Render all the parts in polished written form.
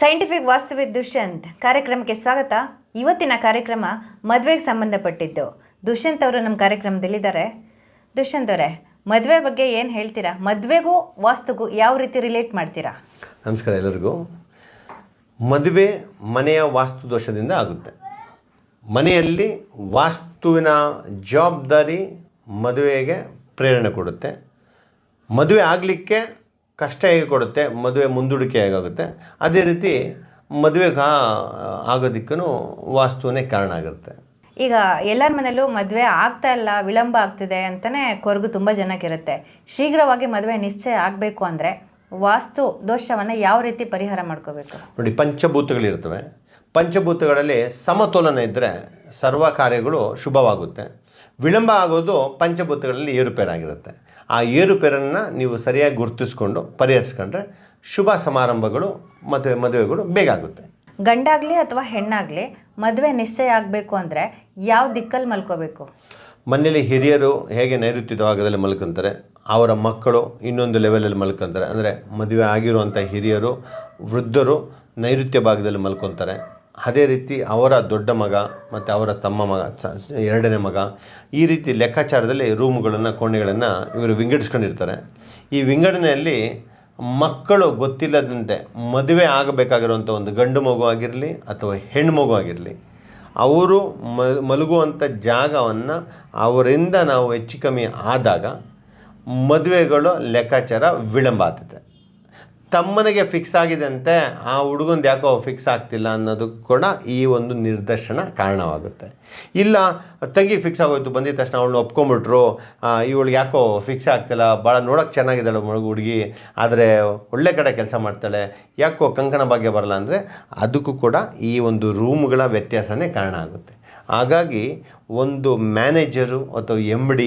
Scientific vastu with Dushyant ಕಾರ್ಯಕ್ರಮಕ್ಕೆ ಸ್ವಾಗತ. ಇವತ್ತಿನ ಕಾರ್ಯಕ್ರಮ ಮದುವೆಗೆ ಸಂಬಂಧಪಟ್ಟಿದ್ದು. ದುಷ್ಯಂತ್ ಅವರು ನಮ್ಮ ಕಾರ್ಯಕ್ರಮದಲ್ಲಿದ್ದಾರೆ. ದುಷ್ಯಂತ್ ಅವರೇ, ಮದುವೆ ಬಗ್ಗೆ ಏನು ಹೇಳ್ತೀರಾ? ಮದುವೆಗೂ ವಾಸ್ತುಗೂ ಯಾವ ರೀತಿ ರಿಲೇಟ್ ಮಾಡ್ತೀರಾ? ನಮಸ್ಕಾರ ಎಲ್ಲರಿಗೂ. ಮದುವೆ ಮನೆಯ ವಾಸ್ತು ದೋಷದಿಂದ ಆಗುತ್ತೆ. ಮನೆಯಲ್ಲಿ ವಾಸ್ತುವಿನ ಜವಾಬ್ದಾರಿ ಮದುವೆಗೆ ಪ್ರೇರಣೆ ಕೊಡುತ್ತೆ. ಮದುವೆ ಆಗಲಿಕ್ಕೆ ಕಷ್ಟ ಹೇಗೆ ಕೊಡುತ್ತೆ, ಮದುವೆ ಮುಂದೂಡಿಕೆ ಹೇಗಾಗುತ್ತೆ, ಅದೇ ರೀತಿ ಮದುವೆಗೆ ಆಗೋದಕ್ಕೂ ವಾಸ್ತುವೇ ಕಾರಣ ಆಗಿರುತ್ತೆ. ಈಗ ಎಲ್ಲರ ಮನೆಯಲ್ಲೂ ಮದುವೆ ಆಗ್ತಾ ಇಲ್ಲ, ವಿಳಂಬ ಆಗ್ತಿದೆ ಅಂತಲೇ ಕೊರಗು ತುಂಬ ಜನಕ್ಕಿರುತ್ತೆ. ಶೀಘ್ರವಾಗಿ ಮದುವೆ ನಿಶ್ಚಯ ಆಗಬೇಕು ಅಂದರೆ ವಾಸ್ತು ದೋಷವನ್ನು ಯಾವ ರೀತಿ ಪರಿಹಾರ ಮಾಡ್ಕೋಬೇಕು? ನೋಡಿ, ಪಂಚಭೂತಗಳಿರ್ತವೆ. ಪಂಚಭೂತಗಳಲ್ಲಿ ಸಮತೋಲನ ಇದ್ದರೆ ಸರ್ವ ಕಾರ್ಯಗಳು ಶುಭವಾಗುತ್ತೆ. ವಿಳಂಬ ಆಗೋದು ಪಂಚಭೂತಗಳಲ್ಲಿ ಏರುಪೇರಾಗಿರುತ್ತೆ. ಆ ಏರುಪೇರನ್ನು ನೀವು ಸರಿಯಾಗಿ ಗುರುತಿಸ್ಕೊಂಡು ಪರಿಹರಿಸ್ಕೊಂಡ್ರೆ ಶುಭ ಸಮಾರಂಭಗಳು ಮತ್ತು ಮದುವೆಗಳು ಬೇಗ ಆಗುತ್ತೆ. ಗಂಡಾಗಲಿ ಅಥವಾ ಹೆಣ್ಣಾಗಲಿ ಮದುವೆ ನಿಶ್ಚಯ ಆಗಬೇಕು ಅಂದರೆ ಯಾವ ದಿಕ್ಕಲ್ಲಿ ಮಲ್ಕೋಬೇಕು? ಮನೆಯಲ್ಲಿ ಹಿರಿಯರು ಹೇಗೆ ನೈಋತ್ಯ ಭಾಗದಲ್ಲಿ ಮಲ್ಕೊತಾರೆ, ಅವರ ಮಕ್ಕಳು ಇನ್ನೊಂದು ಲೆವೆಲಲ್ಲಿ ಮಲ್ಕೊತಾರೆ. ಅಂದರೆ ಮದುವೆ ಆಗಿರುವಂಥ ಹಿರಿಯರು, ವೃದ್ಧರು ನೈಋತ್ಯ ಭಾಗದಲ್ಲಿ ಮಲ್ಕೊತಾರೆ. ಅದೇ ರೀತಿ ಅವರ ದೊಡ್ಡ ಮಗ ಮತ್ತು ಅವರ ತಮ್ಮ ಮಗ, ಎರಡನೇ ಮಗ, ಈ ರೀತಿ ಲೆಕ್ಕಾಚಾರದಲ್ಲಿ ರೂಮುಗಳನ್ನು, ಕೋಣೆಗಳನ್ನು ಇವರು ವಿಂಗಡಿಸ್ಕೊಂಡಿರ್ತಾರೆ. ಈ ವಿಂಗಡಣೆಯಲ್ಲಿ ಮಕ್ಕಳು ಗೊತ್ತಿಲ್ಲದಂತೆ ಮದುವೆ ಆಗಬೇಕಾಗಿರುವಂಥ ಒಂದು ಗಂಡು ಮಗು ಆಗಿರಲಿ ಅಥವಾ ಹೆಣ್ಣು ಮಗು ಆಗಿರಲಿ, ಅವರು ಮಲಗುವಂಥ ಜಾಗವನ್ನು ಅವರಿಂದ ನಾವು ಹೆಚ್ಚು ಕಮ್ಮಿ ಆದಾಗ ಮದುವೆಗಳು ಲೆಕ್ಕಾಚಾರ ವಿಳಂಬ ಆಗ್ತದೆ. ತಮ್ಮನಿಗೆ ಫಿಕ್ಸ್ ಆಗಿದೆ ಅಂತೆ, ಆ ಹುಡುಗಂದು ಯಾಕೋ ಫಿಕ್ಸ್ ಆಗ್ತಿಲ್ಲ ಅನ್ನೋದಕ್ಕೆ ಕೂಡ ಈ ಒಂದು ನಿದರ್ಶನ ಕಾರಣವಾಗುತ್ತೆ. ಇಲ್ಲ, ತಂಗಿಗೆ ಫಿಕ್ಸ್ ಆಗೋಯ್ತು, ಬಂದಿದ ತಕ್ಷಣ ಅವಳನ್ನ ಒಪ್ಕೊಂಬಿಟ್ರು, ಇವಳಿಗೆ ಯಾಕೋ ಫಿಕ್ಸ್ ಆಗ್ತಿಲ್ಲ, ಭಾಳ ನೋಡೋಕ್ಕೆ ಚೆನ್ನಾಗಿದ್ದಾಳೆ ಹುಡುಗಿ, ಆದರೆ ಒಳ್ಳೆ ಕಡೆ ಕೆಲಸ ಮಾಡ್ತಾಳೆ, ಯಾಕೋ ಕಂಕಣ ಭಾಗ್ಯ ಬರಲ್ಲ ಅಂದರೆ ಅದಕ್ಕೂ ಕೂಡ ಈ ಒಂದು ರೂಮ್ಗಳ ವ್ಯತ್ಯಾಸನೇ ಕಾರಣ ಆಗುತ್ತೆ. ಹಾಗಾಗಿ ಒಂದು ಮ್ಯಾನೇಜರು ಅಥವಾ MD,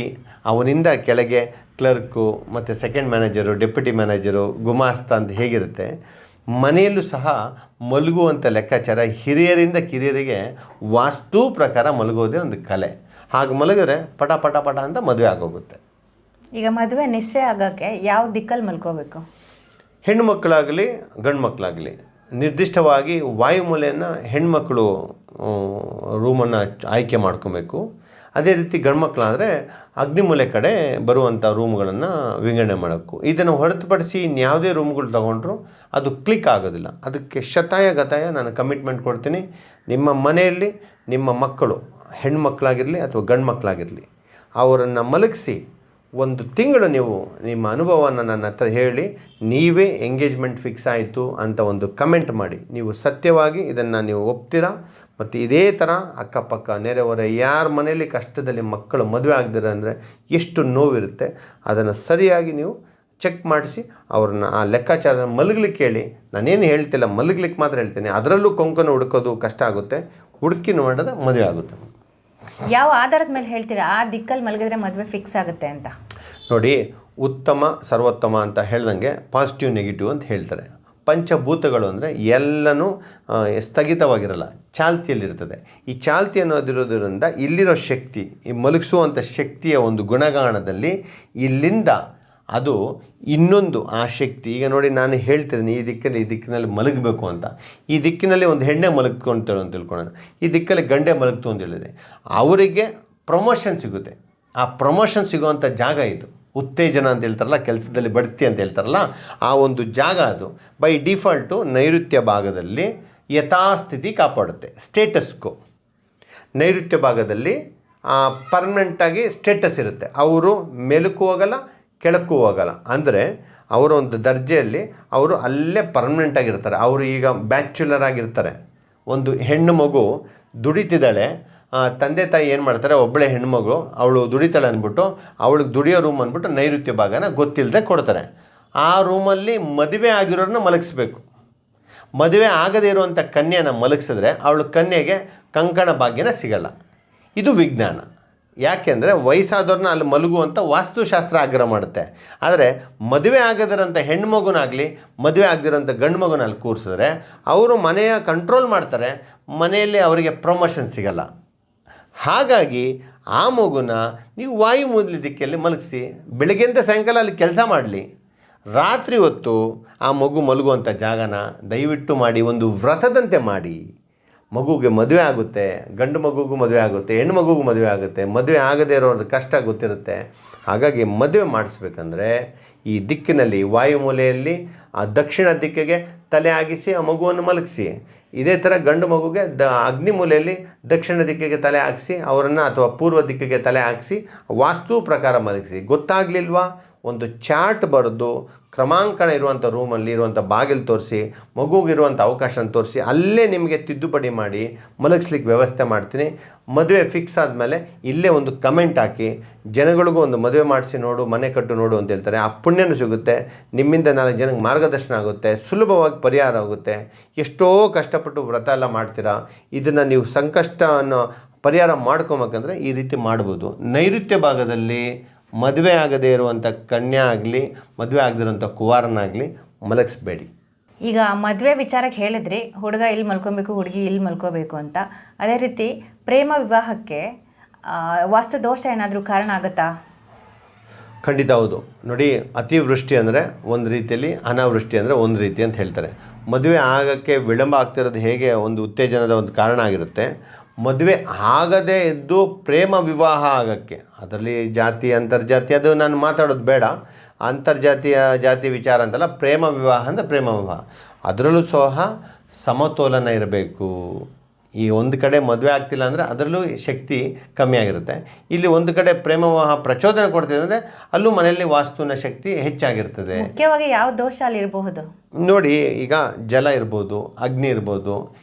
ಅವನಿಂದ ಕೆಳಗೆ ಕ್ಲರ್ಕು ಮತ್ತು ಸೆಕೆಂಡ್ ಮ್ಯಾನೇಜರು, ಡೆಪ್ಯೂಟಿ ಮ್ಯಾನೇಜರು, ಗುಮಾಸ್ತ ಅಂತ ಹೇಗಿರುತ್ತೆ, ಮನೆಯಲ್ಲೂ ಸಹ ಮಲಗುವಂಥ ಲೆಕ್ಕಾಚಾರ ಹಿರಿಯರಿಂದ ಕಿರಿಯರಿಗೆ ವಾಸ್ತು ಪ್ರಕಾರ ಮಲಗೋದೇ ಒಂದು ಕಲೆ. ಹಾಗೆ ಮಲಗಿದ್ರೆ ಪಟ ಪಟ ಪಟ ಅಂತ ಮದುವೆ ಆಗೋಗುತ್ತೆ. ಈಗ ಮದುವೆ ನಿಶ್ಚಯ ಆಗೋಕ್ಕೆ ಯಾವ ದಿಕ್ಕಲ್ಲಿ ಮಲ್ಕೋಬೇಕು? ಹೆಣ್ಣು ಮಕ್ಕಳಾಗಲಿ ಗಂಡು ಮಕ್ಕಳಾಗಲಿ ನಿರ್ದಿಷ್ಟವಾಗಿ ವಾಯುಮೂಲೆಯನ್ನು ಹೆಣ್ಮಕ್ಳು ರೂಮನ್ನು ಆಯ್ಕೆ ಮಾಡ್ಕೊಬೇಕು. ಅದೇ ರೀತಿ ಗಂಡು ಮಕ್ಕಳಾದರೆ ಅಗ್ನಿಮೂಲೆ ಕಡೆ ಬರುವಂಥ ರೂಮ್ಗಳನ್ನು ವಿಂಗಡಣೆ ಮಾಡಬೇಕು. ಇದನ್ನು ಹೊರತುಪಡಿಸಿ ಇನ್ಯಾವುದೇ ರೂಮ್ಗಳು ತೊಗೊಂಡ್ರು ಅದು ಕ್ಲಿಕ್ ಆಗೋದಿಲ್ಲ. ಅದಕ್ಕೆ ಶತಾಯ ಗತಾಯ ನಾನು ಕಮಿಟ್ಮೆಂಟ್ ಕೊಡ್ತೀನಿ. ನಿಮ್ಮ ಮನೆಯಲ್ಲಿ ನಿಮ್ಮ ಮಕ್ಕಳು ಹೆಣ್ಮಕ್ಳಾಗಿರಲಿ ಅಥವಾ ಗಂಡು ಮಕ್ಕಳಾಗಿರಲಿ, ಅವರನ್ನು ಮಲಗಿಸಿ ಒಂದು ತಿಂಗಳು ನೀವು ನಿಮ್ಮ ಅನುಭವವನ್ನು ನನ್ನ ಹತ್ರ ಹೇಳಿ, ನೀವೇ ಎಂಗೇಜ್ಮೆಂಟ್ ಫಿಕ್ಸ್ ಆಯಿತು ಅಂತ ಒಂದು ಕಮೆಂಟ್ ಮಾಡಿ. ನೀವು ಸತ್ಯವಾಗಿ ಇದನ್ನು ನೀವು ಒಪ್ತೀರಾ? ಮತ್ತು ಇದೇ ಥರ ಅಕ್ಕಪಕ್ಕ ನೆರೆಹೊರೆ ಯಾರ ಮನೆಯಲ್ಲಿ ಕಷ್ಟದಲ್ಲಿ ಮಕ್ಕಳು ಮದುವೆ ಆಗದಿರ ಅಂದರೆ ಎಷ್ಟು ನೋವಿರುತ್ತೆ, ಅದನ್ನು ಸರಿಯಾಗಿ ನೀವು ಚೆಕ್ ಮಾಡಿಸಿ ಅವ್ರನ್ನ ಆ ಲೆಕ್ಕಾಚಾರ ಮಲಗಲಿಕ್ಕೆ ಹೇಳಿ. ನಾನೇನು ಹೇಳ್ತಿಲ್ಲ, ಮಲಗಲಿಕ್ಕೆ ಮಾತ್ರ ಹೇಳ್ತೇನೆ. ಅದರಲ್ಲೂ ಕೊಂಕಣ ಹುಡುಕೋದು ಕಷ್ಟ ಆಗುತ್ತೆ, ಹುಡುಕಿ ನೋಡಿದ್ರೆ ಮದುವೆ ಆಗುತ್ತೆ. ಯಾವ ಆಧಾರದ ಮೇಲೆ ಹೇಳ್ತೀರಾ ಆ ದಿಕ್ಕಲ್ಲಿ ಮಲಗಿದ್ರೆ ಮದುವೆ ಫಿಕ್ಸ್ ಆಗುತ್ತೆ ಅಂತ? ನೋಡಿ, ಉತ್ತಮ ಸರ್ವೋತ್ತಮ ಅಂತ ಹೇಳ್ದಂಗೆ ಪಾಸಿಟಿವ್ ನೆಗೆಟಿವ್ ಅಂತ ಹೇಳ್ತಾರೆ. ಪಂಚಭೂತಗಳು ಅಂದರೆ ಎಲ್ಲನೂ ಸ್ಥಗಿತವಾಗಿರಲ್ಲ, ಚಾಲ್ತಿಯಲ್ಲಿರ್ತದೆ. ಈ ಚಾಲ್ತಿ ಅನ್ನೋದಿರೋದ್ರಿಂದ ಇಲ್ಲಿರೋ ಶಕ್ತಿ, ಈ ಮಲಗಿಸುವಂಥ ಶಕ್ತಿಯ ಒಂದು ಗುಣಗಾಣದಲ್ಲಿ ಇಲ್ಲಿಂದ ಅದು ಇನ್ನೊಂದು ಆ ಶಕ್ತಿ. ಈಗ ನೋಡಿ, ನಾನು ಹೇಳ್ತಿದ್ದೀನಿ ಈ ದಿಕ್ಕಿನಲ್ಲಿ ಮಲಗಬೇಕು ಅಂತ. ಈ ದಿಕ್ಕಿನಲ್ಲಿ ಒಂದು ಹೆಣ್ಣೆ ಮಲಗ್ಕೊಂತೇವೆ ಅಂತ ತಿಳ್ಕೊಳ್ಳೋಣ, ಈ ದಿಕ್ಕಲ್ಲಿ ಗಂಡೆ ಮಲಗ್ತು ಅಂತ ಹೇಳಿದರೆ ಅವರಿಗೆ ಪ್ರಮೋಷನ್ ಸಿಗುತ್ತೆ. ಆ ಪ್ರಮೋಷನ್ ಸಿಗುವಂಥ ಜಾಗ ಇದು. ಉತ್ತೇಜನ ಅಂತ ಹೇಳ್ತಾರಲ್ಲ, ಕೆಲಸದಲ್ಲಿ ಬಡ್ತಿ ಅಂತ ಹೇಳ್ತಾರಲ್ಲ, ಆ ಒಂದು ಜಾಗ ಅದು. ಬೈ ಡಿಫಾಲ್ಟು ನೈಋತ್ಯ ಭಾಗದಲ್ಲಿ ಯಥಾಸ್ಥಿತಿ ಕಾಪಾಡುತ್ತೆ. ಸ್ಟೇಟಸ್ಕೋ ನೈಋತ್ಯ ಭಾಗದಲ್ಲಿ ಪರ್ಮನೆಂಟಾಗಿ ಸ್ಟೇಟಸ್ ಇರುತ್ತೆ. ಅವರು ಮೇಲಕ್ಕೂ ಹೋಗಲ್ಲ, ಕೆಳಕ್ಕೂ ಹೋಗಲ್ಲ. ಅಂದರೆ ಅವರ ಒಂದು ದರ್ಜೆಯಲ್ಲಿ ಅವರು ಅಲ್ಲೇ ಪರ್ಮನೆಂಟಾಗಿರ್ತಾರೆ. ಅವರು ಈಗ ಬ್ಯಾಚುಲರ್ ಆಗಿರ್ತಾರೆ. ಒಂದು ಹೆಣ್ಣು ಮಗು ದುಡಿತಿದ್ದಾಳೆ, ತಂದೆ ತಾಯಿ ಏನು ಮಾಡ್ತಾರೆ, ಒಬ್ಬಳೆ ಹೆಣ್ಮಗು ಅವಳು ದುಡಿತಾಳೆ ಅಂದ್ಬಿಟ್ಟು ಅವಳಿಗೆ ದುಡಿಯೋ ರೂಮ್ ಅಂದ್ಬಿಟ್ಟು ನೈಋತ್ಯ ಭಾಗನ ಗೊತ್ತಿಲ್ಲದೆ ಕೊಡ್ತಾರೆ. ಆ ರೂಮಲ್ಲಿ ಮದುವೆ ಆಗಿರೋರನ್ನ ಮಲಗಿಸ್ಬೇಕು. ಮದುವೆ ಆಗದೇ ಇರುವಂಥ ಕನ್ಯೆನ ಮಲಗಿಸಿದ್ರೆ ಅವಳು ಕನ್ಯೆಗೆ ಕಂಕಣ ಭಾಗ್ಯನ ಸಿಗಲ್ಲ. ಇದು ವಿಜ್ಞಾನ. ಯಾಕೆಂದರೆ ವಯಸ್ಸಾದವ್ರನ್ನ ಅಲ್ಲಿ ಮಲಗುವಂಥ ವಾಸ್ತುಶಾಸ್ತ್ರ ಆಗ್ರಹ ಮಾಡುತ್ತೆ. ಆದರೆ ಮದುವೆ ಆಗದಿರೋಂಥ ಹೆಣ್ಮಗುನಾಗಲಿ ಮದುವೆ ಆಗದಿರೋಂಥ ಗಂಡು ಮಗುನ ಅಲ್ಲಿ ಕೂರಿಸಿದ್ರೆ ಅವರು ಮನೆಯ ಕಂಟ್ರೋಲ್ ಮಾಡ್ತಾರೆ, ಮನೆಯಲ್ಲಿ ಅವರಿಗೆ ಪ್ರಮೋಷನ್ ಸಿಗಲ್ಲ. ಹಾಗಾಗಿ ಆ ಮಗುನ ನೀವು ವಾಯುಮೂಲ ದಿಕ್ಕಲ್ಲಿ ಮಲಗಿಸಿ, ಬೆಳಗ್ಗೆಂದ ಸಾಯಂಕಾಲ ಅಲ್ಲಿ ಕೆಲಸ ಮಾಡಲಿ, ರಾತ್ರಿ ಹೊತ್ತು ಆ ಮಗು ಮಲಗುವಂಥ ಜಾಗನ ದಯವಿಟ್ಟು ಮಾಡಿ ಒಂದು ವ್ರತದಂತೆ ಮಾಡಿ. ಮಗುಗೆ ಮದುವೆ ಆಗುತ್ತೆ, ಗಂಡು ಮಗುಗೂ ಮದುವೆ ಆಗುತ್ತೆ, ಹೆಣ್ಣು ಮಗುಗೂ ಮದುವೆ ಆಗುತ್ತೆ. ಮದುವೆ ಆಗದೇ ಇರೋರ್ದು ಕಷ್ಟ ಗೊತ್ತಿರುತ್ತೆ. ಹಾಗಾಗಿ ಮದುವೆ ಮಾಡಿಸ್ಬೇಕಂದ್ರೆ ಈ ದಿಕ್ಕಿನಲ್ಲಿ ವಾಯುಮೂಲೆಯಲ್ಲಿ ಆ ದಕ್ಷಿಣ ದಿಕ್ಕಿಗೆ ತಲೆ ಆಗಿಸಿ ಆ ಮಗುವನ್ನು ಮಲಗಿಸಿ. ಇದೇ ಥರ ಗಂಡು ಮಗುಗೆ ಅಗ್ನಿ ಮೂಲೆಯಲ್ಲಿ ದಕ್ಷಿಣ ದಿಕ್ಕಿಗೆ ತಲೆ ಹಾಕಿಸಿ ಅವರನ್ನು, ಅಥವಾ ಪೂರ್ವ ದಿಕ್ಕಿಗೆ ತಲೆ ಹಾಕಿಸಿ ವಾಸ್ತು ಪ್ರಕಾರ ಮಲಗಿಸಿ. ಗೊತ್ತಾಗಲಿಲ್ವಾ, ಒಂದು ಚಾರ್ಟ್ ಬರೆದು ಕ್ರಮಾಂಕಣ ಇರುವಂಥ ರೂಮಲ್ಲಿ ಇರುವಂಥ ಬಾಗಿಲು ತೋರಿಸಿ, ಮಗುಗಿರುವಂಥ ಅವಕಾಶನ ತೋರಿಸಿ, ಅಲ್ಲೇ ನಿಮಗೆ ತಿದ್ದುಪಡಿ ಮಾಡಿ ಮಲಗಿಸ್ಲಿಕ್ಕೆ ವ್ಯವಸ್ಥೆ ಮಾಡ್ತೀನಿ. ಮದುವೆ ಫಿಕ್ಸ್ ಆದಮೇಲೆ ಇಲ್ಲೇ ಒಂದು ಕಮೆಂಟ್ ಹಾಕಿ, ಜನಗಳಿಗೂ ಒಂದು ಮದುವೆ ಮಾಡಿಸಿ ನೋಡು, ಮನೆ ಕಟ್ಟು ನೋಡು ಅಂತ ಹೇಳ್ತಾರೆ. ಆ ಪುಣ್ಯನೂ ಸಿಗುತ್ತೆ, ನಿಮ್ಮಿಂದ 4 ಜನಕ್ಕೆ ಮಾರ್ಗದರ್ಶನ ಆಗುತ್ತೆ, ಸುಲಭವಾಗಿ ಪರಿಹಾರ ಆಗುತ್ತೆ. ಎಷ್ಟೋ ಕಷ್ಟಪಟ್ಟು ವ್ರತ ಎಲ್ಲ ಮಾಡ್ತೀರಾ, ಇದನ್ನು ನೀವು ಸಂಕಷ್ಟವನ್ನು ಪರಿಹಾರ ಮಾಡ್ಕೊಬೇಕಂದ್ರೆ ಈ ರೀತಿ ಮಾಡ್ಬೋದು. ನೈಋತ್ಯ ಭಾಗದಲ್ಲಿ ಮದುವೆ ಆಗದೇ ಇರುವಂಥ ಕನ್ಯಾ ಆಗಲಿ, ಮದುವೆ ಆಗದಿರುವಂಥ ಕುವಾರನಾಗಲಿ ಮಲಗಿಸ್ಬೇಡಿ. ಈಗ ಮದುವೆ ವಿಚಾರಕ್ಕೆ ಹೇಳಿದ್ರಿ, ಹುಡುಗ ಇಲ್ಲಿ ಮಲ್ಕೊಬೇಕು, ಹುಡುಗಿ ಇಲ್ಲಿ ಮಲ್ಕೋಬೇಕು ಅಂತ. ಅದೇ ರೀತಿ ಪ್ರೇಮ ವಿವಾಹಕ್ಕೆ ವಾಸ್ತು ದೋಷ ಏನಾದರೂ ಕಾರಣ ಆಗುತ್ತಾ? ಖಂಡಿತ ಹೌದು. ನೋಡಿ, ಅತಿವೃಷ್ಟಿ ಅಂದರೆ ಒಂದು ರೀತಿಯಲ್ಲಿ, ಅನಾವೃಷ್ಟಿ ಅಂದರೆ ಒಂದು ರೀತಿ ಅಂತ ಹೇಳ್ತಾರೆ. ಮದುವೆ ಆಗೋಕ್ಕೆ ವಿಳಂಬ ಆಗ್ತಿರೋದು ಹೇಗೆ ಒಂದು ಉತ್ತೇಜನದ ಒಂದು ಕಾರಣ ಆಗಿರುತ್ತೆ, ಮದುವೆ ಆಗದೇ ಇದ್ದು ಪ್ರೇಮ ವಿವಾಹ ಆಗೋಕ್ಕೆ, ಅದರಲ್ಲಿ ಜಾತಿ ಅಂತರ್ಜಾತಿ ಅದು ನಾನು ಮಾತಾಡೋದು ಬೇಡ, ಅಂತರ್ಜಾತಿಯ ಜಾತಿ ವಿಚಾರ ಅಂತಲ್ಲ. ಪ್ರೇಮ ವಿವಾಹ ಅಂದರೆ ಪ್ರೇಮ ವಿವಾಹ, ಅದರಲ್ಲೂ ಸಹ ಸಮತೋಲನ ಇರಬೇಕು. ಈ ಒಂದು ಕಡೆ ಮದುವೆ ಆಗ್ತಿಲ್ಲ ಅಂದರೆ ಅದರಲ್ಲೂ ಶಕ್ತಿ ಕಮ್ಮಿ ಆಗಿರುತ್ತೆ. ಇಲ್ಲಿ ಒಂದು ಕಡೆ ಪ್ರೇಮ ವಿವಾಹ ಪ್ರಚೋದನೆ ಕೊಡ್ತಿದೆ ಅಂದರೆ ಅಲ್ಲೂ ಮನೆಯಲ್ಲಿ ವಾಸ್ತುವಿನ ಶಕ್ತಿ ಹೆಚ್ಚಾಗಿರ್ತದೆ. ಮುಖ್ಯವಾಗಿ ಯಾವ ದೋಷ ಅಲ್ಲಿ ಇರಬಹುದು ನೋಡಿ, ಈಗ ಜಲ ಇರ್ಬೋದು, ಅಗ್ನಿ ಇರ್ಬೋದು.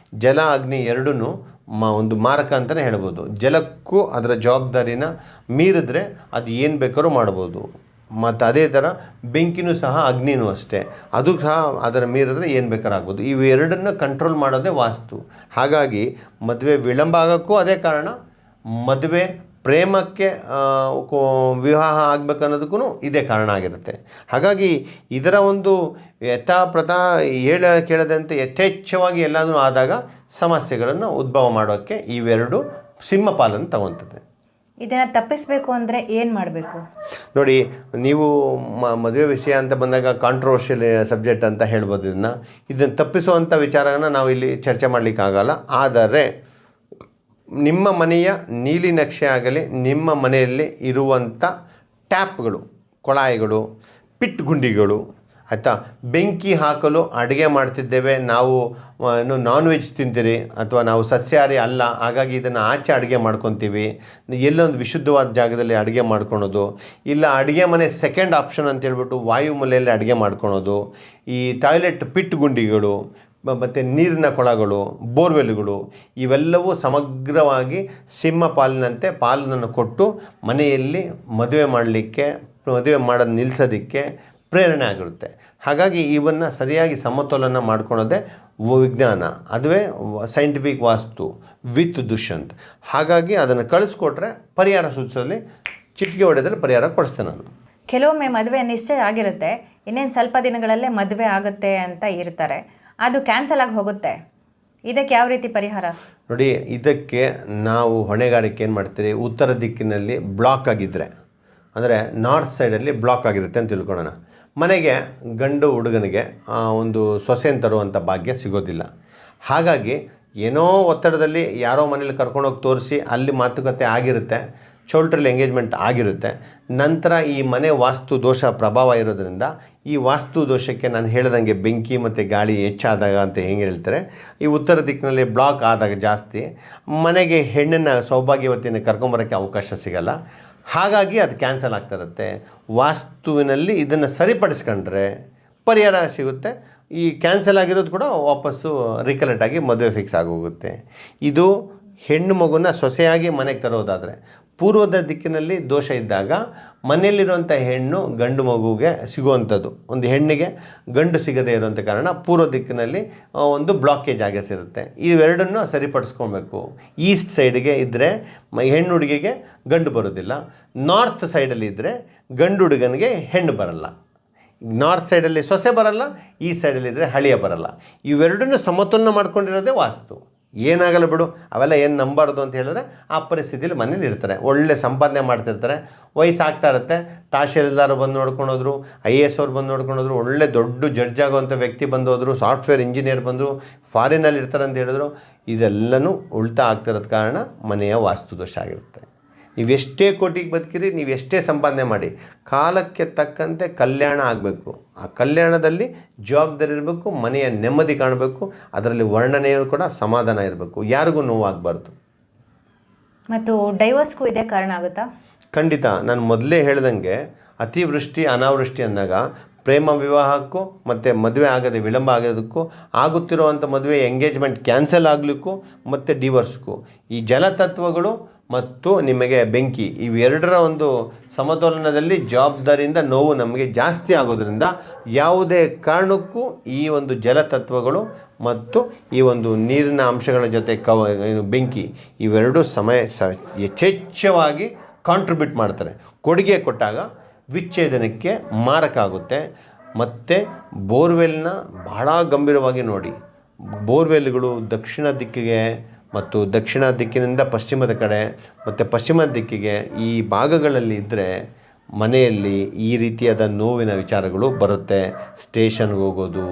ಜಲ ಅಗ್ನಿ ಎರಡೂ ಒಂದು ಮಾರಕ ಅಂತಲೇ ಹೇಳ್ಬೋದು. ಜಲಕ್ಕೂ ಅದರ ಜವಾಬ್ದಾರಿನ ಮೀರಿದ್ರೆ ಅದು ಏನು ಬೇಕಾದ್ರೂ ಮಾಡ್ಬೋದು. ಮತ್ತು ಅದೇ ಥರ ಬೆಂಕಿನೂ ಸಹ, ಅಗ್ನಿನೂ ಅಷ್ಟೇ, ಅದು ಸಹ ಅದರ ಮೀರಿದ್ರೆ ಏನು ಬೇಕಾದ್ರೂ ಆಗ್ಬೋದು. ಇವೆರಡನ್ನು ಕಂಟ್ರೋಲ್ ಮಾಡೋದೇ ವಾಸ್ತು. ಹಾಗಾಗಿ ಮದುವೆ ವಿಳಂಬ ಆಗೋಕ್ಕೂ ಅದೇ ಕಾರಣ, ಮದುವೆ ಪ್ರೇಮಕ್ಕೆ ವಿವಾಹ ಆಗಬೇಕನ್ನೋದಕ್ಕೂ ಇದೇ ಕಾರಣ ಆಗಿರುತ್ತೆ. ಹಾಗಾಗಿ ಇದರ ಒಂದು ಯಥಾಪ್ರಥಾ ಕೇಳದಂತೆ ಯಥೇಚ್ಛವಾಗಿ ಎಲ್ಲಾದರೂ ಆದಾಗ ಸಮಸ್ಯೆಗಳನ್ನು ಉದ್ಭವ ಮಾಡೋಕ್ಕೆ ಇವೆರಡು ಸಿಂಹಪಾಲನ್ನು ತಗೊತದೆ. ಇದನ್ನು ತಪ್ಪಿಸಬೇಕು ಅಂದರೆ ಏನು ಮಾಡಬೇಕು? ನೋಡಿ, ನೀವು ಮದುವೆ ವಿಷಯ ಅಂತ ಬಂದಾಗ ಕಾಂಟ್ರವರ್ಷಿಯಲ್ ಸಬ್ಜೆಕ್ಟ್ ಅಂತ ಹೇಳ್ಬೋದು. ಇದನ್ನು ತಪ್ಪಿಸುವಂಥ ವಿಚಾರನ ನಾವು ಇಲ್ಲಿ ಚರ್ಚೆ ಮಾಡಲಿಕ್ಕಾಗಲ್ಲ. ಆದರೆ ನಿಮ್ಮ ಮನೆಯ ನೀಲಿ ನಕ್ಷೆ ಆಗಲಿ, ನಿಮ್ಮ ಮನೆಯಲ್ಲಿ ಇರುವಂಥ ಟ್ಯಾಪ್ಗಳು, ಕೊಳಾಯಿಗಳು, ಪಿಟ್ ಗುಂಡಿಗಳು, ಆಯಿತಾ, ಬೆಂಕಿ ಹಾಕಲು ಅಡುಗೆ ಮಾಡ್ತಿದ್ದೇವೆ ನಾವು, ನಾನ್ ವೆಜ್ ತಿಂತೀರಿ ಅಥವಾ ನಾವು ಸಸ್ಯಾಹಾರಿ ಅಲ್ಲ, ಹಾಗಾಗಿ ಇದನ್ನು ಆಚೆ ಅಡುಗೆ ಮಾಡ್ಕೊತೀವಿ, ಎಲ್ಲೊಂದು ವಿಶುದ್ಧವಾದ ಜಾಗದಲ್ಲಿ ಅಡುಗೆ ಮಾಡ್ಕೊಳೋದು, ಇಲ್ಲ ಅಡುಗೆ ಮನೆ ಸೆಕೆಂಡ್ ಆಪ್ಷನ್ ಅಂತೇಳ್ಬಿಟ್ಟು ವಾಯುಮೂಲೆಯಲ್ಲಿ ಅಡುಗೆ ಮಾಡ್ಕೊಳೋದು, ಈ ಟಾಯ್ಲೆಟ್ ಪಿಟ್ ಗುಂಡಿಗಳು ಮತ್ತು ನೀರಿನ ಕೊಳಗಳು, ಬೋರ್ವೆಲ್ಗಳು, ಇವೆಲ್ಲವೂ ಸಮಗ್ರವಾಗಿ ಸಿಂಹಪಾಲಿನಂತೆ ಪಾಲನನ್ನು ಕೊಟ್ಟು ಮನೆಯಲ್ಲಿ ಮದುವೆ ಮಾಡಲಿಕ್ಕೆ, ಮದುವೆ ಮಾಡೋದು ನಿಲ್ಲಿಸೋದಕ್ಕೆ ಪ್ರೇರಣೆ ಆಗಿರುತ್ತೆ. ಹಾಗಾಗಿ ಇವನ್ನು ಸರಿಯಾಗಿ ಸಮತೋಲನ ಮಾಡ್ಕೊಳೋದೇ ವಿಜ್ಞಾನ, ಅದುವೇ ಸೈಂಟಿಫಿಕ್ ವಾಸ್ತು ವಿತ್ ದುಷ್ಯಂತ್. ಹಾಗಾಗಿ ಅದನ್ನು ಕಳಿಸ್ಕೊಟ್ರೆ ಪರಿಹಾರ ಸೂಚಿಸೋಲ್ಲಿ ಚಿಟಿಕೆ ಹೊಡೆದ್ರೆ ಪರಿಹಾರ ಕೊಡಿಸ್ತೇನೆ ನಾನು. ಕೆಲವೊಮ್ಮೆ ಮದುವೆ ನಿಶ್ಚಯ ಆಗಿರುತ್ತೆ, ಇನ್ನೇನು ಸ್ವಲ್ಪ ದಿನಗಳಲ್ಲೇ ಮದುವೆ ಆಗುತ್ತೆ ಅಂತ ಇರ್ತಾರೆ, ಅದು ಕ್ಯಾನ್ಸಲ್ ಆಗಿ ಹೋಗುತ್ತೆ. ಇದಕ್ಕೆ ಯಾವ ರೀತಿ ಪರಿಹಾರ? ನೋಡಿ, ಇದಕ್ಕೆ ನಾವು ಹೊಣೆಗಾರಿಕೆ ಏನು ಮಾಡ್ತೀರಿ, ಉತ್ತರ ದಿಕ್ಕಿನಲ್ಲಿ ಬ್ಲಾಕ್ ಆಗಿದ್ದರೆ, ಅಂದರೆ ನಾರ್ತ್ ಸೈಡಲ್ಲಿ ಬ್ಲಾಕ್ ಆಗಿರುತ್ತೆ ಅಂತ ತಿಳ್ಕೊಳ್ಳೋಣ. ಮನೆಗೆ ಗಂಡು ಹುಡುಗನಿಗೆ ಒಂದು ಸೊಸೆಯನ್ನು ತರುವಂಥ ಭಾಗ್ಯ ಸಿಗೋದಿಲ್ಲ. ಹಾಗಾಗಿ ಏನೋ ಒತ್ತಡದಲ್ಲಿ ಯಾರೋ ಮನೇಲಿ ಕರ್ಕೊಂಡೋಗಿ ತೋರಿಸಿ ಅಲ್ಲಿ ಮಾತುಕತೆ ಆಗಿರುತ್ತೆ, ಚೌಲ್ಟ್ರಲ್ಲಿ ಎಂಗೇಜ್ಮೆಂಟ್ ಆಗಿರುತ್ತೆ. ನಂತರ ಈ ಮನೆ ವಾಸ್ತು ದೋಷ ಪ್ರಭಾವ ಇರೋದ್ರಿಂದ ಈ ವಾಸ್ತು ದೋಷಕ್ಕೆ ನಾನು ಹೇಳ್ದಂಗೆ ಬೆಂಕಿ ಮತ್ತು ಗಾಳಿ ಹೆಚ್ಚಾದಾಗ ಅಂತ ಹೆಂಗೆ ಹೇಳ್ತಾರೆ, ಈ ಉತ್ತರ ದಿಕ್ಕಿನಲ್ಲಿ ಬ್ಲಾಕ್ ಆದಾಗ ಜಾಸ್ತಿ ಮನೆಗೆ ಹೆಣ್ಣನ್ನು ಸೌಭಾಗ್ಯವತಿಯನ್ನು ಕರ್ಕೊಂಬರೋಕ್ಕೆ ಅವಕಾಶ ಸಿಗಲ್ಲ. ಹಾಗಾಗಿ ಅದು ಕ್ಯಾನ್ಸಲ್ ಆಗ್ತಾ ಇರುತ್ತೆ. ವಾಸ್ತುವಿನಲ್ಲಿ ಇದನ್ನು ಸರಿಪಡಿಸ್ಕೊಂಡ್ರೆ ಪರಿಹಾರ ಸಿಗುತ್ತೆ. ಈ ಕ್ಯಾನ್ಸಲ್ ಆಗಿರೋದು ಕೂಡ ವಾಪಸ್ಸು ರಿಕಲೆಕ್ಟ್ ಆಗಿ ಮದುವೆ ಫಿಕ್ಸ್ ಆಗೋಗುತ್ತೆ. ಇದು ಹೆಣ್ಣು ಮಗುನ ಸೊಸೆಯಾಗಿ ಮನೆಗೆ ತರೋದಾದರೆ, ಪೂರ್ವದ ದಿಕ್ಕಿನಲ್ಲಿ ದೋಷ ಇದ್ದಾಗ ಮನೆಯಲ್ಲಿರುವಂಥ ಹೆಣ್ಣು ಗಂಡು ಮಗುಗೆ ಸಿಗುವಂಥದ್ದು, ಒಂದು ಹೆಣ್ಣಿಗೆ ಗಂಡು ಸಿಗದೇ ಇರುವಂಥ ಕಾರಣ ಪೂರ್ವ ದಿಕ್ಕಿನಲ್ಲಿ ಒಂದು ಬ್ಲಾಕೇಜ್ ಆಗಿರುತ್ತೆ. ಇವೆರಡನ್ನು ಸರಿಪಡಿಸ್ಕೊಳ್ಬೇಕು. ಈಸ್ಟ್ ಸೈಡ್ಗೆ ಇದ್ದರೆ ಹೆಣ್ಣು ಹುಡುಗಿಗೆ ಗಂಡು ಬರೋದಿಲ್ಲ, ನಾರ್ತ್ ಸೈಡಲ್ಲಿ ಇದ್ದರೆ ಗಂಡು ಹುಡುಗನಿಗೆ ಹೆಣ್ಣು ಬರಲ್ಲ. ನಾರ್ತ್ ಸೈಡಲ್ಲಿ ಸೊಸೆ ಬರಲ್ಲ, ಈ ಸೈಡಲ್ಲಿದ್ದರೆ ಹಳಿಯ ಬರಲ್ಲ. ಇವೆರಡನ್ನು ಸಮತೋಲನ ಮಾಡ್ಕೊಂಡಿರೋದೇ ವಾಸ್ತು. ಏನಾಗಲ್ಲ ಬಿಡು, ಅವೆಲ್ಲ ಏನು ನಂಬಾರ್ದು ಅಂತ ಹೇಳಿದ್ರೆ ಆ ಪರಿಸ್ಥಿತಿಯಲ್ಲಿ ಮನೇಲಿ ಇರ್ತಾರೆ. ಒಳ್ಳೆ ಸಂಪಾದನೆ ಮಾಡ್ತಿರ್ತಾರೆ, ವಯಸ್ಸಾಗ್ತಾ ಇರುತ್ತೆ, ತಹಶೀಲ್ದಾರ್ ಬಂದು ನೋಡ್ಕೊಂಡೋದ್ರು, IAS ಅವ್ರು ಬಂದು ನೋಡ್ಕೊಂಡೋದ್ರು, ಒಳ್ಳೆ ದೊಡ್ಡ ಜಡ್ಜ್ ಆಗೋವಂಥ ವ್ಯಕ್ತಿ ಬಂದೋದ್ರು, ಸಾಫ್ಟ್ವೇರ್ ಇಂಜಿನಿಯರ್ ಬಂದರು, ಫಾರಿನಲ್ಲಿ ಇರ್ತಾರೆ ಅಂತ ಹೇಳಿದ್ರು. ಇದೆಲ್ಲನೂ ಉಲ್ಟಾ ಆಗ್ತಿರೋದು ಕಾರಣ ಮನೆಯ ವಾಸ್ತುದೋಷ ಆಗಿರುತ್ತೆ. ನೀವೆಷ್ಟೇ ಕೋಟಿಗೆ ಬದುಕಿರಿ, ನೀವೆಷ್ಟೇ ಸಂಪಾದನೆ ಮಾಡಿ, ಕಾಲಕ್ಕೆ ತಕ್ಕಂತೆ ಕಲ್ಯಾಣ ಆಗಬೇಕು. ಆ ಕಲ್ಯಾಣದಲ್ಲಿ ಜವಾಬ್ದಾರಿ ಇರಬೇಕು, ಮನೆಯ ನೆಮ್ಮದಿ ಕಾಣಬೇಕು, ಅದರಲ್ಲಿ ವರ್ಣನೆಯೂ ಕೂಡ ಸಮಾಧಾನ ಇರಬೇಕು, ಯಾರಿಗೂ ನೋವಾಗಬಾರ್ದು. ಮತ್ತು ಡೈವರ್ಸ್ಗೂ ಇದೇ ಕಾರಣ ಆಗುತ್ತಾ? ಖಂಡಿತ. ನಾನು ಮೊದಲೇ ಹೇಳ್ದಂಗೆ ಅತಿವೃಷ್ಟಿ ಅನಾವೃಷ್ಟಿ ಅಂದಾಗ ಪ್ರೇಮ ವಿವಾಹಕ್ಕೂ ಮತ್ತು ಮದುವೆ ಆಗದೆ ವಿಳಂಬ ಆಗೋದಕ್ಕೂ, ಆಗುತ್ತಿರುವಂಥ ಮದುವೆ ಎಂಗೇಜ್ಮೆಂಟ್ ಕ್ಯಾನ್ಸಲ್ ಆಗಲಿಕ್ಕೂ ಮತ್ತು ಡಿವೋರ್ಸ್ಗೂ ಈ ಜಲತತ್ವಗಳು ಮತ್ತು ನಿಮಗೆ ಬೆಂಕಿ ಇವೆರಡರ ಒಂದು ಸಮತೋಲನದಲ್ಲಿ ಜವಾಬ್ದಾರಿಯಿಂದ ನೋವು ನಮಗೆ ಜಾಸ್ತಿ ಆಗೋದ್ರಿಂದ ಯಾವುದೇ ಕಾರಣಕ್ಕೂ ಈ ಒಂದು ಜಲತತ್ವಗಳು ಮತ್ತು ಈ ಒಂದು ನೀರಿನ ಅಂಶಗಳ ಜೊತೆ ಬೆಂಕಿ ಇವೆರಡೂ ಯಥೇಚ್ಛವಾಗಿ ಕಾಂಟ್ರಿಬ್ಯೂಟ್ ಮಾಡ್ತಾರೆ. ಕೊಡುಗೆ ಕೊಟ್ಟಾಗ ವಿಚ್ಛೇದನಕ್ಕೆ ಮಾರಕ ಆಗುತ್ತೆ. ಮತ್ತು ಬೋರ್ವೆಲ್ನ ಬಹಳ ಗಂಭೀರವಾಗಿ ನೋಡಿ. ಬೋರ್ವೆಲ್ಗಳು ದಕ್ಷಿಣ ದಿಕ್ಕಿಗೆ ಮತ್ತು ದಕ್ಷಿಣ ದಿಕ್ಕಿನಿಂದ ಪಶ್ಚಿಮದ ಕಡೆ ಮತ್ತು ಪಶ್ಚಿಮ ದಿಕ್ಕಿಗೆ ಈ ಭಾಗಗಳಲ್ಲಿ ಇದ್ದರೆ ಮನೆಯಲ್ಲಿ ಈ ರೀತಿಯಾದ ನೋವಿನ ವಿಚಾರಗಳು ಬರುತ್ತೆ. ಸ್ಟೇಷನ್ಗೆ ಹೋಗೋದು,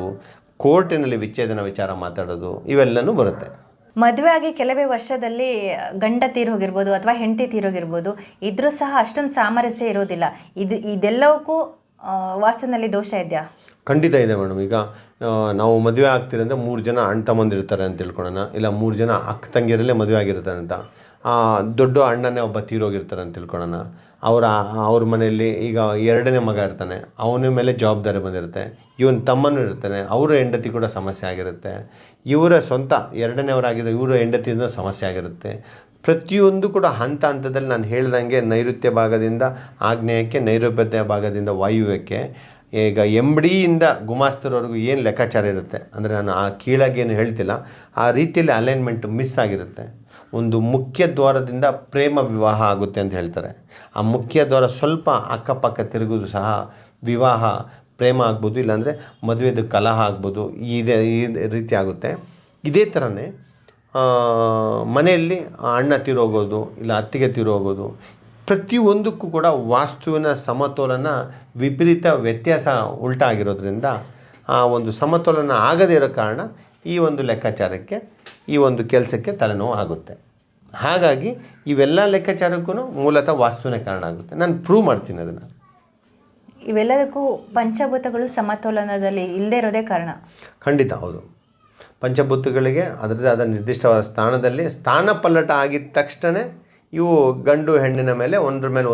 ಕೋರ್ಟಿನಲ್ಲಿ ವಿಚ್ಛೇದನ ವಿಚಾರ ಮಾತಾಡೋದು, ಇವೆಲ್ಲನೂ ಬರುತ್ತೆ. ಮದುವೆ ಆಗಿ ಕೆಲವೇ ವರ್ಷದಲ್ಲಿ ಗಂಡ ತೀರೋಗಿರ್ಬೋದು ಅಥವಾ ಹೆಂಡತಿ ತೀರೋಗಿರ್ಬೋದು, ಇದ್ರೂ ಸಹ ಅಷ್ಟೊಂದು ಸಾಮರಸ್ಯ ಇರೋದಿಲ್ಲ. ಇದೆಲ್ಲವಕ್ಕೂ ವಾಸ್ತುನಲ್ಲಿ ದೋಷ ಇದೆಯಾ? ಖಂಡಿತ ಇದೆ ಮೇಡಮ್. ಈಗ ನಾವು ಮದುವೆ ಆಗ್ತಿರಂದರೆ 3 ಜನ ಅಣ್ಣ ತಮ್ಮಂದಿರ್ತಾರೆ ಅಂತ ತಿಳ್ಕೊಳ್ಳೋಣ, ಇಲ್ಲ 3 ಜನ ಅಕ್ಕ ತಂಗಿಯರಲ್ಲೇ ಮದುವೆ ಆಗಿರ್ತಾರೆ ಅಂತ. ದೊಡ್ಡ ಅಣ್ಣನೇ ಒಬ್ಬ ತೀರೋಗಿರ್ತಾರೆ ಅಂತ ತಿಳ್ಕೊಳ್ಳೋಣ. ಅವ್ರ ಮನೆಯಲ್ಲಿ ಈಗ 2ನೇ ಮಗ ಇರ್ತಾನೆ, ಅವನ ಮೇಲೆ ಜವಾಬ್ದಾರಿ ಬಂದಿರುತ್ತೆ. ಇವನ ತಮ್ಮನೂ ಇರ್ತಾನೆ, ಅವರ ಹೆಂಡತಿ ಕೂಡ ಸಮಸ್ಯೆ ಆಗಿರುತ್ತೆ. ಇವರ ಸ್ವಂತ 2ನೇವರಾಗಿದ್ದ ಇವರ ಹೆಂಡತಿಯಿಂದ ಸಮಸ್ಯೆ ಆಗಿರುತ್ತೆ. ಪ್ರತಿಯೊಂದು ಕೂಡ ಹಂತ ಹಂತದಲ್ಲಿ ನಾನು ಹೇಳ್ದಂಗೆ ನೈಋತ್ಯ ಭಾಗದಿಂದ ಆಗ್ನೇಯಕ್ಕೆ, ನೈಋತ್ಯ ಭಾಗದಿಂದ ವಾಯುವ್ಯಕ್ಕೆ, ಈಗ MDಯಿಂದ ಗುಮಾಸ್ತರವರೆಗೂ ಏನು ಲೆಕ್ಕಾಚಾರ ಇರುತ್ತೆ ಅಂದರೆ ನಾನು ಆ ಕೀಳಾಗೇನು ಹೇಳ್ತಿಲ್ಲ, ಆ ರೀತಿಯಲ್ಲಿ ಅಲೈನ್ಮೆಂಟ್ ಮಿಸ್ ಆಗಿರುತ್ತೆ. ಒಂದು ಮುಖ್ಯ ದ್ವಾರದಿಂದ ಪ್ರೇಮ ವಿವಾಹ ಆಗುತ್ತೆ ಅಂತ ಹೇಳ್ತಾರೆ. ಆ ಮುಖ್ಯ ದ್ವಾರ ಸ್ವಲ್ಪ ಅಕ್ಕಪಕ್ಕ ತಿರುಗೋದು ಸಹ ವಿವಾಹ ಪ್ರೇಮ ಆಗ್ಬೋದು, ಇಲ್ಲಾಂದರೆ ಮದುವೆದು ಕಲಹ ಆಗ್ಬೋದು. ಈ ರೀತಿ ಆಗುತ್ತೆ. ಇದೇ ಥರನೇ ಮನೆಯಲ್ಲಿ ಅಣ್ಣ ತೀರೋಗೋದು, ಇಲ್ಲ ಅತ್ತಿಗೆ ತೀರೋಗೋದು, ಪ್ರತಿಯೊಂದಕ್ಕೂ ಕೂಡ ವಾಸ್ತುವಿನ ಸಮತೋಲನ ವಿಪರೀತ ವ್ಯತ್ಯಾಸ ಉಲ್ಟಾ ಆಗಿರೋದ್ರಿಂದ ಆ ಒಂದು ಸಮತೋಲನ ಆಗದೇ ಇರೋ ಕಾರಣ ಈ ಒಂದು ಲೆಕ್ಕಾಚಾರಕ್ಕೆ, ಈ ಒಂದು ಕೆಲಸಕ್ಕೆ ತಲೆನೋವು ಆಗುತ್ತೆ. ಹಾಗಾಗಿ ಇವೆಲ್ಲ ಲೆಕ್ಕಾಚಾರಕ್ಕೂ ಮೂಲತಃ ವಾಸ್ತುವಿನ ಕಾರಣ ಆಗುತ್ತೆ. ನಾನು ಪ್ರೂವ್ ಮಾಡ್ತೀನಿ ಅದನ್ನು. ಇವೆಲ್ಲದಕ್ಕೂ ಪಂಚಭೂತಗಳು ಸಮತೋಲನದಲ್ಲಿ ಇಲ್ಲದೇ ಇರೋದೇ ಕಾರಣ. ಖಂಡಿತ ಹೌದು. ಪಂಚಭೂತಗಳಿಗೆ ಅದರದ್ದೇ ಆದ ನಿರ್ದಿಷ್ಟವಾದ ಸ್ಥಾನದಲ್ಲಿ ಸ್ಥಾನ ಪಲ್ಲಟ ಆಗಿದ ತಕ್ಷಣ ಇವು ಗಂಡು ಹೆಣ್ಣಿನ ಮೇಲೆ ಒಂದರ ಮೇಲೆ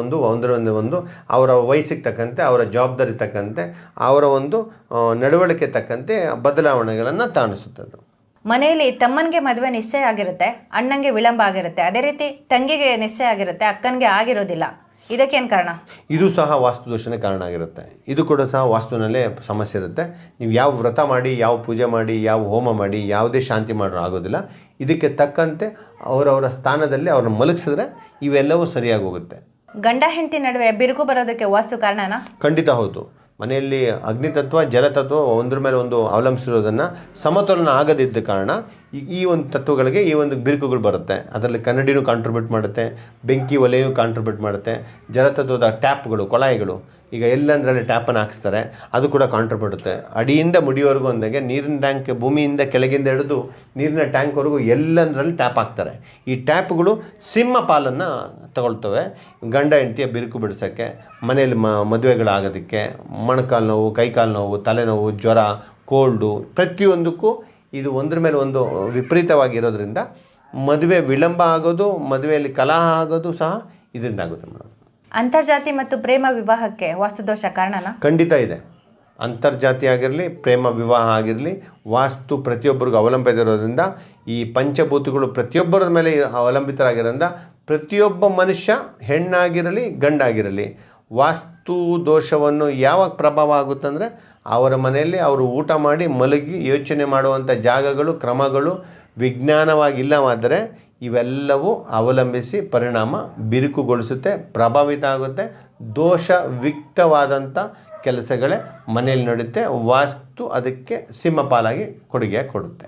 ಒಂದು ಅವರ ವಯಸ್ಸಿಗೆ ತಕ್ಕಂತೆ, ಅವರ ಜವಾಬ್ದಾರಿ ತಕ್ಕಂತೆ, ಅವರ ಒಂದು ನಡವಳಿಕೆ ತಕ್ಕಂತೆ ಬದಲಾವಣೆಗಳನ್ನು ತಾಣಿಸುತ್ತದೆ. ಮನೆಯಲ್ಲಿ ತಮ್ಮನಿಗೆ ಮದುವೆ ನಿಶ್ಚಯ ಆಗಿರುತ್ತೆ, ಅಣ್ಣಂಗೆ ವಿಳಂಬ ಆಗಿರುತ್ತೆ. ಅದೇ ರೀತಿ ತಂಗಿಗೆ ನಿಶ್ಚಯ ಆಗಿರುತ್ತೆ, ಅಕ್ಕನಿಗೆ ಆಗಿರೋದಿಲ್ಲ. ಇದಕ್ಕೇನು ಕಾರಣ? ಇದು ಸಹ ವಾಸ್ತುದೋಷನೇ ಕಾರಣ ಆಗಿರುತ್ತೆ. ಇದು ಕೂಡ ಸಹ ವಾಸ್ತುವಿನಲ್ಲೇ ಸಮಸ್ಯೆ ಇರುತ್ತೆ. ನೀವು ಯಾವ ವ್ರತ ಮಾಡಿ, ಯಾವ ಪೂಜೆ ಮಾಡಿ, ಯಾವ ಹೋಮ ಮಾಡಿ, ಯಾವುದೇ ಶಾಂತಿ ಮಾಡೋ ಆಗೋದಿಲ್ಲ. ಇದಕ್ಕೆ ತಕ್ಕಂತೆ ಅವರವರ ಸ್ಥಾನದಲ್ಲಿ ಅವ್ರನ್ನ ಮಲಗಿಸಿದ್ರೆ ಇವೆಲ್ಲವೂ ಸರಿಯಾಗಿ ಹೋಗುತ್ತೆ. ಗಂಡ ಹೆಂಡತಿ ನಡುವೆ ಬಿರುಕು ಬರೋದಕ್ಕೆ ವಾಸ್ತು ಕಾರಣನಾ? ಖಂಡಿತ ಹೌದು. ಮನೆಯಲ್ಲಿ ಅಗ್ನಿತತ್ವ ಜಲತತ್ವ ಒಂದ್ರ ಮೇಲೆ ಒಂದು ಅವಲಂಬಿಸಿರೋದನ್ನು ಸಮತೋಲನ ಆಗದಿದ್ದ ಕಾರಣ ಈ ಒಂದು ತತ್ವಗಳಿಗೆ ಈ ಒಂದು ಬಿರುಕುಗಳು ಬರುತ್ತೆ. ಅದರಲ್ಲಿ ಕನ್ನಡಿನೂ ಕಾಂಟ್ರಿಬ್ಯೂಟ್ ಮಾಡುತ್ತೆ, ಬೆಂಕಿ ಒಲೆಯೂ ಕಾಂಟ್ರಿಬ್ಯೂಟ್ ಮಾಡುತ್ತೆ, ಜಲತತ್ವದ ಟ್ಯಾಪ್ಗಳು, ಕೊಳಾಯಿಗಳು, ಈಗ ಎಲ್ಲಂದ್ರಲ್ಲಿ ಟ್ಯಾಪನ್ನು ಹಾಕಿಸ್ತಾರೆ, ಅದು ಕೂಡ ಕಾಂಟ್ರಿಬ್ಯೂಟ್ ಮಾಡುತ್ತೆ. ಅಡಿಯಿಂದ ಮುಡಿಯೋವರೆಗೂ ಅಂದಾಗೆ ನೀರಿನ ಟ್ಯಾಂಕ್ ಭೂಮಿಯಿಂದ ಕೆಳಗಿಂದ ಹಿಡಿದು ನೀರಿನ ಟ್ಯಾಂಕ್ವರೆಗೂ ಎಲ್ಲಂದ್ರಲ್ಲಿ ಟ್ಯಾಪ್ ಹಾಕ್ತಾರೆ. ಈ ಟ್ಯಾಪ್ಗಳು ಸಿಂಹ ಪಾಲನ್ನು ತಗೊಳ್ತವೆ ಗಂಡ ಹೆಂಡತಿಯ ಬಿರುಕು ಬಿಡಿಸೋಕ್ಕೆ, ಮನೆಯಲ್ಲಿ ಮದುವೆಗಳಾಗೋದಕ್ಕೆ, ಮೊಣಕಾಲು ನೋವು, ಕೈಕಾಲು ನೋವು, ತಲೆನೋವು, ಜ್ವರ, ಕೋಲ್ಡು, ಪ್ರತಿಯೊಂದಕ್ಕೂ ಇದು ಒಂದ್ರ ಮೇಲೆ ಒಂದು ವಿಪರೀತವಾಗಿರೋದ್ರಿಂದ ಮದುವೆ ವಿಳಂಬ ಆಗೋದು, ಮದುವೆಯಲ್ಲಿ ಕಲಹ ಆಗೋದು ಸಹ ಇದರಿಂದ ಆಗುತ್ತೆ ಮೇಡಮ್. ಅಂತರ್ಜಾತಿ ಮತ್ತು ಪ್ರೇಮ ವಿವಾಹಕ್ಕೆ ವಾಸ್ತುದೋಷ ಕಾರಣನಾ? ಖಂಡಿತ ಇದೆ. ಅಂತರ್ಜಾತಿ ಆಗಿರಲಿ, ಪ್ರೇಮ ವಿವಾಹ ಆಗಿರಲಿ, ವಾಸ್ತು ಪ್ರತಿಯೊಬ್ಬರಿಗೂ ಅವಲಂಬಿತರೋದ್ರಿಂದ ಈ ಪಂಚಭೂತಗಳು ಪ್ರತಿಯೊಬ್ಬರ ಮೇಲೆ ಅವಲಂಬಿತರಾಗಿರೋದ್ರಿಂದ ಪ್ರತಿಯೊಬ್ಬ ಮನುಷ್ಯ ಹೆಣ್ಣಾಗಿರಲಿ ಗಂಡಾಗಿರಲಿ ವಾಸ್ತು ದೋಷವನ್ನು ಯಾವಾಗ ಪ್ರಭಾವ ಆಗುತ್ತಂದರೆ ಅವರ ಮನೆಯಲ್ಲಿ ಅವರು ಊಟ ಮಾಡಿ ಮಲಗಿ ಯೋಚನೆ ಮಾಡುವಂಥ ಜಾಗಗಳು, ಕ್ರಮಗಳು ವಿಜ್ಞಾನವಾಗಿಲ್ಲವಾದರೆ ಇವೆಲ್ಲವೂ ಅವಲಂಬಿಸಿ ಪರಿಣಾಮ ಬಿರುಕುಗೊಳಿಸುತ್ತೆ, ಪ್ರಭಾವಿತ ಆಗುತ್ತೆ. ದೋಷಯುಕ್ತವಾದಂಥ ಕೆಲಸಗಳೇ ಮನೆಯಲ್ಲಿ ನಡೆಯುತ್ತೆ. ವಾಸ್ತು ಅದಕ್ಕೆ ಸಿಂಹಪಾಲಾಗಿ ಕೊಡುಗೆ ಕೊಡುತ್ತೆ.